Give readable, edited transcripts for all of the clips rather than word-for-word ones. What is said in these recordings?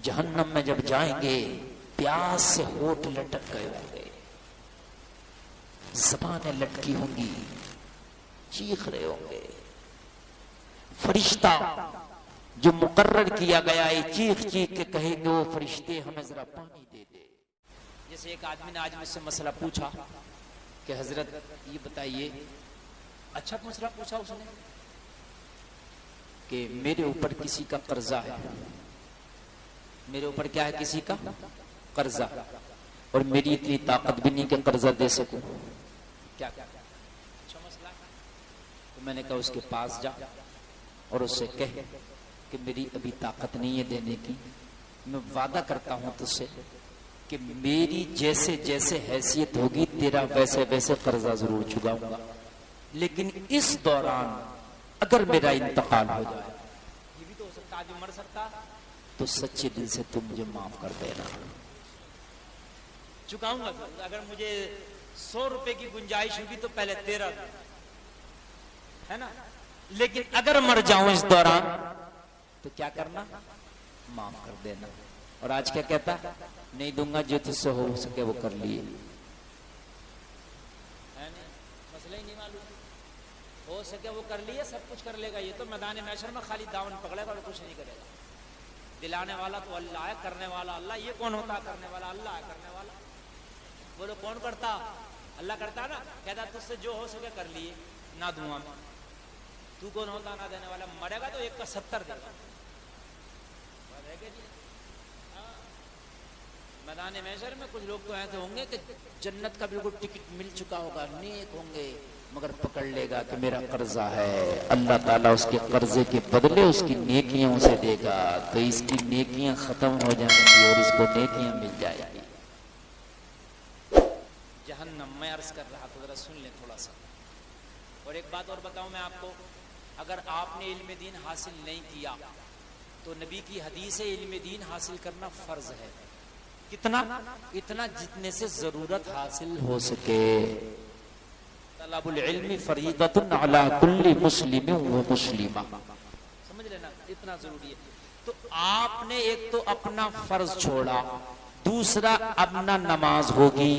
جہنم میں جب جائیں گے پیاس سے ہونٹ لٹک گئے ہوں گے، زبانیں لٹکی ہوں گی، چیخ رہے ہوں گے۔ فرشتہ جو مقرر کیا گیا ہے چیخ چیخ کے کہیں گے، وہ فرشتے ہمیں ذرا پانی دے دے۔ جیسے ایک آدمی نے آج مجھ سے مسئلہ پوچھا کہ حضرت یہ بتائیے، اچھا مسئلہ پوچھا اس نے کہ میرے اوپر کسی کا قرضہ ہے، میرے اوپر کیا ہے، کسی کا قرضہ، اور میری اتنی طاقت بھی نہیں کہ قرضہ دے سکوں، کیا اچھا مسئلہ ہے۔ تو میں نے کہا اس کے پاس جا اور اس سے کہے کہ میری ابھی طاقت نہیں ہے دینے کی، میں وعدہ کرتا ہوں تجھ سے کہ میری جیسے جیسے حیثیت ہوگی تیرا ویسے ویسے قرضہ ضرور چکاؤں گا، لیکن اس دوران اگر میرا انتقال ہو جائے، یہ بھی تو ہو سکتا آدمی مر سکتا، تو سچے دل سے تم مجھے معاف کر دینا، چکاؤں گا۔ اگر مجھے 100 روپے کی گنجائش ہوگی تو پہلے 13 ہے نا، لیکن اگر مر جاؤں اس دوران تو کیا کرنا، معاف کر دینا۔ اور آج کیا کہتا، نہیں دوں گا، جو تجھ سے ہو سکے وہ کر لیے، مسئلہ ہی نہیں معلوم، ہو سکے وہ کر لیے، سب کچھ کر لے گا۔ یہ تو میدان محشر میں خالی دامن پکڑے گا اور کچھ نہیں کرے گا۔ دلانے والا تو اللہ ہے، کرنے والا اللہ۔ یہ کون ہوتا ہے کرنے والا؟ اللہ ہے کرنے والا۔ بولو کون کرتا؟ اللہ کرتا نا، کہتا تجھ سے جو ہو سکے کر لیے، نہ دوں میں۔ تو کون ہوتا نہ دینے والا؟ مرے گا تو 1 کا 70 دے گا۔ میدان محشر میں کچھ لوگ تو ایسے ہوں گے کہ جنت کا بالکل ٹکٹ مل چکا ہوگا، نیک ہوں گے، مگر پکڑ لے گا کہ میرا قرضہ ہے، اللہ تعالیٰ اس کے قرضے کے بدلے اس کی نیکیاں اسے دے گا، تو اس کی نیکیاں ختم ہو جائیں گی اور اس کو نیکیاں مل جائیں گی۔ جہنم میں عرض کر رہا تھا، ذرا سن لیں تھوڑا سا۔ اور ایک بات اور بتاؤں میں آپ کو، اگر آپ نے علم دین حاصل نہیں کیا تو نبی کی حدیث ہے علم دین حاصل کرنا فرض ہے۔ کتنا؟ اتنا جتنے سے ضرورت حاصل ہو سکے۔ طلب العلم فریضۃ علی کل مسلم و مسلمہ، سمجھ لینا اتنا ضروری ہے۔ تو آپ نے ایک تو اپنا فرض چھوڑا، دوسرا اب نہ نماز ہوگی،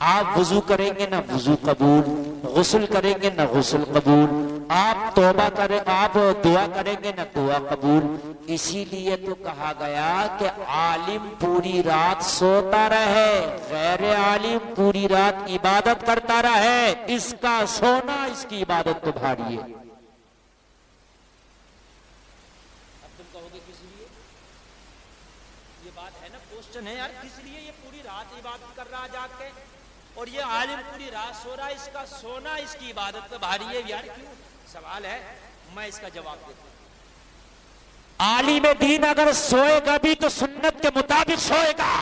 آپ وضو کریں گے نہ وضو قبول، غسل کریں گے نہ غسل قبول، آپ توبہ کریں، آپ دعا کریں گے نہ دعا قبول۔ اسی لیے تو کہا گیا کہ عالم پوری رات سوتا رہے، غیر عالم پوری رات عبادت کرتا رہے، اس کا سونا اس کی عبادت کو بھاری ہے۔ اب تم کہو گے کس لیے؟ یہ بات ہے نا، کوسچن ہے یار، کس لیے یہ پوری رات عبادت کر رہا جاگ کے، اور یہ عالم پوری رات سو رہا، اس کا سونا اس کی عبادت پہ بھاری ہے یار، کیوں؟ سوال ہے، میں اس کا جواب دیتا ہوں۔ عالم دین اگر سوئے گا بھی تو سنت کے مطابق سوئے گا،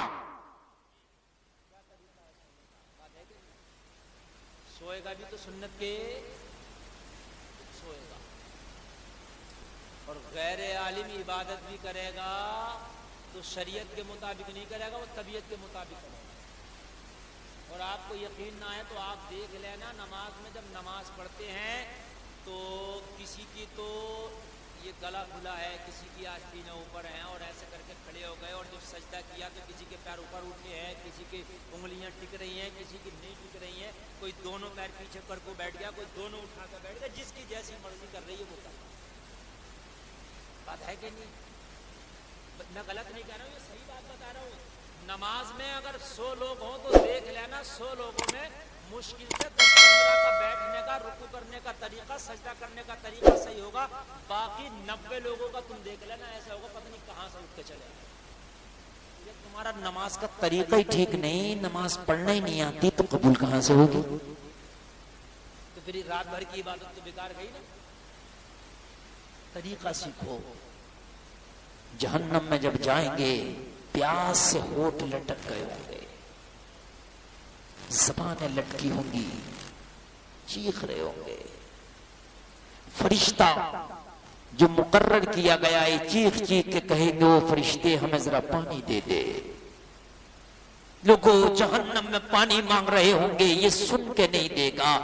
سوئے گا بھی تو سنت کے سوئے گا، اور غیر عالم عبادت بھی کرے گا تو شریعت کے مطابق نہیں کرے گا، وہ طبیعت کے مطابق کرے گا۔ اور آپ کو یقین نہ ہے تو آپ دیکھ لینا، نماز میں جب نماز پڑھتے ہیں تو کسی کی تو یہ گلا کھلا ہے، کسی کی آستینیں اوپر ہیں اور ایسے کر کے کھڑے ہو گئے، اور جب سجدہ کیا تو کسی کے پیر اوپر اٹھے ہیں، کسی کی انگلیاں ٹک رہی ہیں، کسی کی نہیں ٹک رہی ہیں، کوئی دونوں پیر پیچھے کر کو بیٹھ گیا، کوئی دونوں اٹھا کر بیٹھ گیا، جس کی جیسی مرضی کر رہی ہے وہ کر رہا ہے۔ بات ہے کہ نہیں؟ میں غلط نہیں کہہ رہا ہوں، یہ صحیح بات بتا رہا ہوں۔ نماز میں اگر 100 لوگ ہوں تو دیکھ لینا 100 لوگوں میں مشکل سے 10-15 کا بیٹھنے کا، رکوع کرنے کا طریقہ، سجدہ کرنے کا طریقہ صحیح ہوگا، باقی 90 لوگوں کا تم دیکھ لینا ایسا ہوگا پتہ نہیں کہاں سے اٹھ کے چلے گا۔ یہ تمہارا نماز کا طریقہ ہی ٹھیک نہیں، نماز پڑھنا ہی نہیں آتی تو قبول کہاں سے ہوگی؟ تو پھر رات بھر کی عبادت تو بیکار گئی نا۔ طریقہ سیکھو۔ جہنم میں جب جائیں گے پیاس سے ہونٹ لٹک گئے ہوں گے، زبانیں لٹکی ہوں گی، چیخ رہے ہوں گے۔ فرشتہ جو مقرر کیا گیا ہے چیخ چیخ کے کہیں گے، وہ فرشتے ہمیں ذرا پانی دے دے۔ لوگوں جہنم میں پانی مانگ رہے ہوں گے، یہ سن کے نہیں دے گا،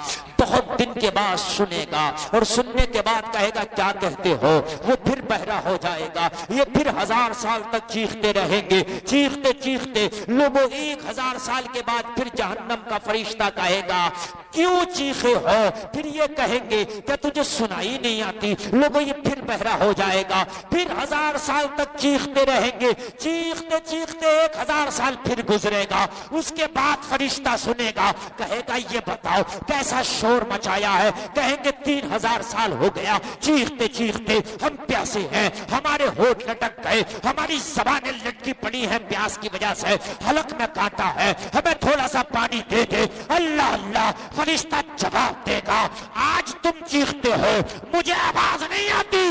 بہت دن کے بعد سنے گا اور سننے کے بعد کہے گا کیا کہتے ہو، وہ پھر بہرا ہو جائے گا، یہ پھر 1000 سال تک چیختے رہیں گے، چیختے چیختے لوگوں 1000 سال کے بعد پھر جہنم کا فرشتہ کہے گا کیوں چیخے ہو، پھر یہ کہیں گے کہ تجھے سنائی نہیں آتی، لوگوں یہ پھر بہرا ہو جائے گا، پھر 1000 سال تک چیختے رہیں گے، چیختے چیختے 1000 سال پھر گزرے گا، اس کے بعد فرشتہ سنے گا، کہے گا یہ بتاؤ کیسا شور مچایا ہے، کہیں گے 3000 سال ہو گیا چیختے چیختے ہم پیاسے ہیں، ہمارے ہونٹ لٹک گئے، ہماری زبانیں لٹکی پڑی ہیں پیاس کی وجہ سے، حلق میں کانٹا ہے، ہمیں تھوڑا سا پانی دے دے۔ اللہ اللہ، فرشتہ جواب دے گا آج تم چیختے ہو مجھے آواز نہیں آتی،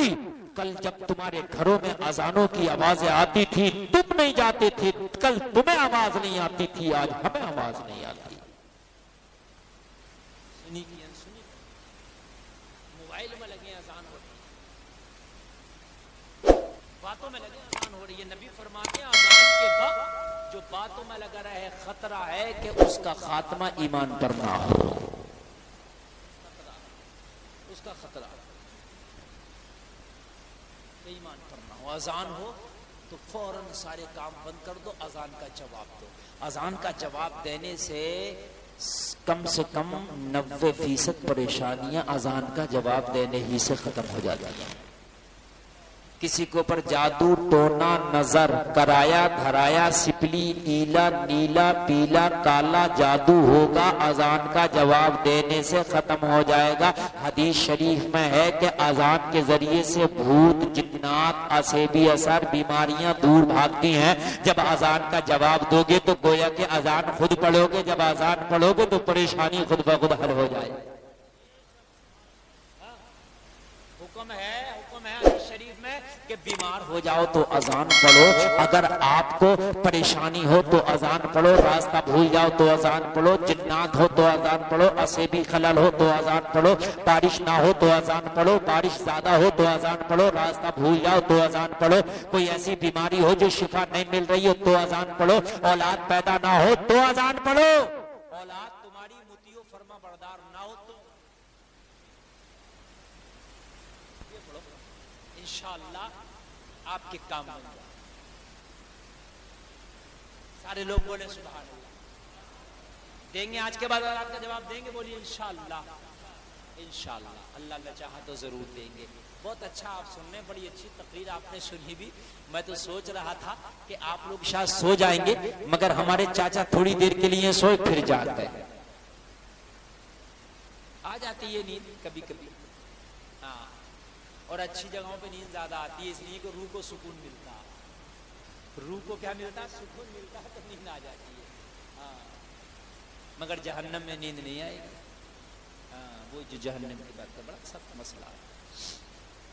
کل جب تمہارے گھروں میں اذانوں کی آوازیں آتی تھی تم نہیں جاتے تھے، کل تمہیں آواز نہیں آتی تھی، آج ہمیں آواز نہیں آتی۔ موبائل میں لگے اذان ہو رہی ہے، باتوں میں لگے اذان ہو رہی ہے، نبی فرماتے ہیں اذان کے وقت جو باتوں میں لگا رہے خطرہ ہے کہ اس کا خاتمہ ایمان پر نہ ہو، اس کا خطرہ ایمان پر نہ ہو۔ اذان ہو تو فوراً سارے کام بند کر دو، اذان کا جواب دو۔ اذان کا جواب دینے سے کم سے کم 90% پریشانیاں اذان کا جواب دینے ہی سے ختم ہو جاتی ہیں۔ کسی کے اوپر جادو ٹونا نظر کرایا دھرایا سپلی نیلا نیلا پیلا کالا جادو ہوگا، اذان کا جواب دینے سے ختم ہو جائے گا۔ حدیث شریف میں ہے کہ اذان کے ذریعے سے بھوت جنات اسیبی اثر بیماریاں دور بھاگتی ہیں۔ جب اذان کا جواب دو گے تو گویا کہ اذان خود پڑھو گے، جب اذان پڑھو گے تو پریشانی خود بخود حل ہو جائے۔ حکم ہے حدیث شریف میں کہ بیمار ہو جاؤ تو اذان پڑھو، اگر آپ کو پریشانی ہو تو اذان پڑھو، راستہ بھول جاؤ تو اذان پڑھو، جنات ہو تو اذان پڑھو، اسیبی خلل ہو تو اذان پڑھو، بارش نہ ہو تو اذان پڑھو، بارش زیادہ ہو تو اذان پڑھو، راستہ بھول جاؤ تو اذان پڑھو، کوئی ایسی بیماری ہو جو شفا نہیں مل رہی ہو تو اذان پڑھو، اولاد پیدا نہ ہو تو اذان پڑھو، اولاد تمہاری مطیع و فرما بردار نہ ہو تو انشاءاللہ آپ کے کام بن جائے۔ سارے لوگ بولے سبحان اللہ، دیں گے آج کے بعد آپ کا جواب دیں گے، بولیے انشاءاللہ انشاءاللہ، اللہ نے چاہا تو ضرور دیں گے۔ بہت اچھا آپ سن رہے ہیں، بڑی اچھی تقریر آپ نے سنی بھی۔ میں تو سوچ رہا تھا کہ آپ لوگ شاید سو جائیں گے، مگر ہمارے چاچا تھوڑی دیر کے لیے سوئے پھر جاگ گئے۔ آ جاتی ہے نیند کبھی کبھی، ہاں، اور اچھی جگہوں پہ نیند زیادہ آتی ہے، اس لیے کہ روح کو سکون ملتا ہے، روح کو کیا ملتا ہے؟ سکون ملتا ہے، تو نیند آ جاتی ہے۔ ہاں، مگر جہنم میں نیند نہیں آئے گی۔ ہاں، وہ جو جہنم کی بات ہے، بڑا سخت مسئلہ ہے۔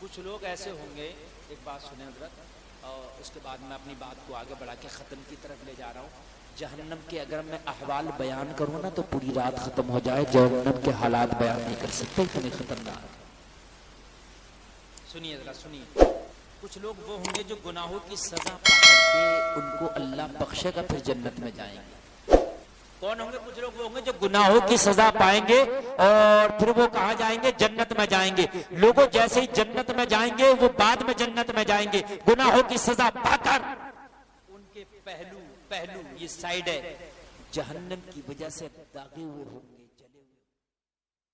کچھ لوگ ایسے ہوں گے، ایک بات سنیں حضرت، اور اس کے بعد میں اپنی بات کو آگے بڑھا کے ختم کی طرف لے جا رہا ہوں۔ جہنم کے اگر میں احوال بیان کروں نا تو پوری رات ختم ہو جائے، جہنم کے حالات بیان نہیں کر سکتے، اتنے خطرناک۔ سنیے ذرا سنیے، کچھ لوگ وہ ہوں گے جو گناہوں کی سزا پا کر کے ان کو اللہ بخشے گا، پھر جنت میں جائیں گے۔ کون ہوں گے؟ کچھ لوگ وہ ہوں گے جو گناہوں کی سزا پائیں گے اور پھر وہ کہاں جائیں گے؟ جنت میں جائیں گے۔ لوگوں جیسے ہی جنت میں جائیں گے وہ بعد میں جنت میں جائیں گے، گناہوں کی سزا پا کر ان کے پہلو یہ سائڈ ہے جہنم کی وجہ سے داغے ہوئے ہوں گے۔